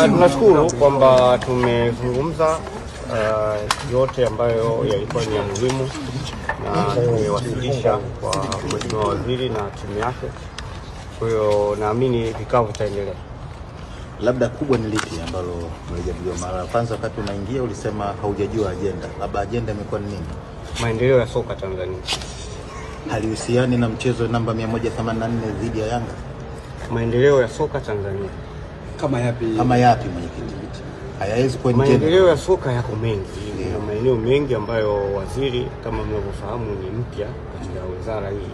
Tunashukuru kwamba tumezungumza yote ambayo yalikuwa ni ya muhimu na tumewasilisha kwa Mheshimiwa Waziri na timu yake. Kwa hiyo naamini vikao vitaendelea. Labda kubwa ni lipi ambalo mlijadiliwa? Mara ya kwanza wakati unaingia ulisema haujajua agenda. Labda agenda imekuwa ni nini? Maendeleo ya soka Tanzania. Halihusiani na mchezo namba 184 dhidi ya Yanga? Maendeleo ya soka Tanzania. Kama yapi mwenyekiti? Hayawezi kuwa njema. Maendeleo ya soka yako mengi. Kuna maeneo mengi ambayo waziri kama mnavyofahamu ni mpya katika wizara hii.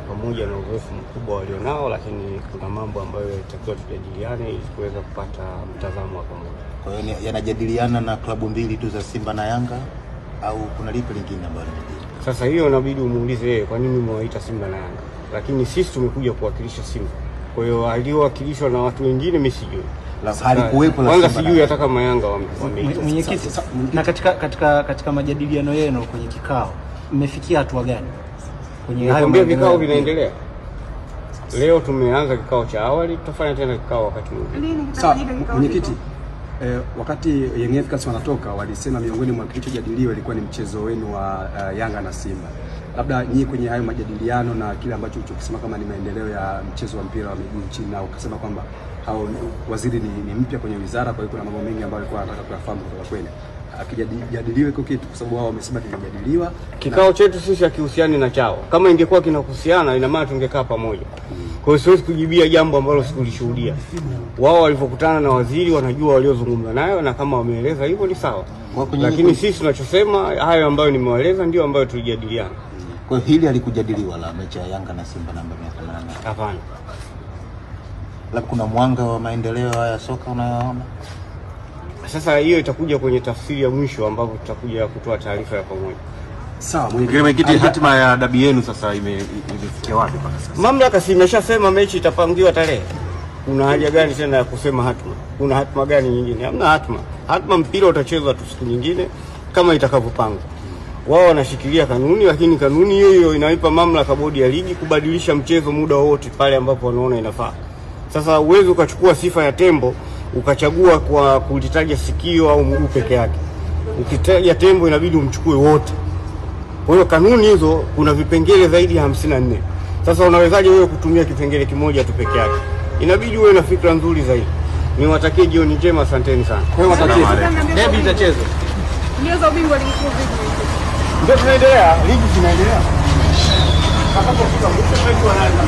Pamoja na uzoefu mkubwa walionao, lakini kuna mambo ambayo yatakiwa tujadiliane ili kuweza kupata mtazamo wa pamoja. Kwa hiyo yanajadiliana na klabu mbili tu za Simba na Yanga au kuna lipi lingine ambalo linajadiliana? Sasa hiyo inabidi umuulize yeye kwa nini umewaita Simba na Yanga. Lakini sisi tumekuja kuwakilisha Simba. Kwa hiyo aliowakilishwa na watu wengine mimi sijui. Halikuwepo kwanza sijui hata kama Yanga mwenyekiti. Na katika majadiliano yenu kwenye kikao mmefikia hatua gani? Kwenye hayo vikao vinaendelea. Leo tumeanza kikao cha awali, tutafanya tena kikao wakati mwingine. Sawa, mwenyekiti, wakati Young Africans wanatoka walisema miongoni mwa kilichojadiliwa ilikuwa ni mchezo wenu wa Yanga na Simba. Labda nyinyi kwenye hayo majadiliano na kile ambacho ulichokisema kama ni maendeleo ya mchezo wa mpira wa miguu nchini, na ukasema kwamba hao waziri ni mpya kwenye wizara, kwa hiyo kuna mambo mengi ambayo alikuwa anataka kuyafahamu kutoka kwenu. Akijadiliwa iko kitu kwa sababu wao wamesema tunajadiliwa. Kikao chetu sisi hakihusiani na chao. Kama ingekuwa kinahusiana ina maana tungekaa pamoja. Kwa hiyo siwezi kujibia jambo ambalo sikulishuhudia. Wao walipokutana na waziri wanajua waliozungumza nayo, na kama wameeleza hivyo ni sawa. Lakini sisi tunachosema hayo ambayo nimewaeleza ndio ambayo tulijadiliana. Kwa hiyo hili alikujadiliwa la mechi ya Yanga na Simba namba 184? Hapana. Labda kuna mwanga wa maendeleo ya soka unayoona? Sasa hiyo itakuja kwenye tafsiri ya mwisho ambapo tutakuja kutoa taarifa ya pamoja. Sawa, mwenyekiti, hatima ya dabi yenu sasa imefikia wapi mpaka sasa? Mamlaka si imeshasema mechi itapangiwa tarehe. Kuna haja gani tena ya kusema hatima? Kuna hatima gani nyingine? Hamna hatima. Hatima mpira utachezwa tu siku nyingine kama itakavyopangwa. Wao wanashikilia kanuni, lakini kanuni hiyo inaipa mamlaka bodi ya ligi kubadilisha mchezo muda wote pale ambapo wanaona inafaa. Sasa uwezo ukachukua sifa ya tembo ukachagua kwa kulitaja sikio au mguu peke yake. Ukitaja tembo inabidi umchukue wote. Kwa hiyo kanuni hizo kuna vipengele zaidi ya 54. Sasa unawezaje wewe kutumia kipengele kimoja tu peke yake? Inabidi uwe na fikra nzuri zaidi. Niwatakie jioni njema, asanteni sana. Kwa hiyo watakie derby itachezwa. Ndio za ubingwa ligi kuu vipi? Ndio tunaendelea, ligi zinaendelea. Hapo kwa mwisho wetu wanaanza.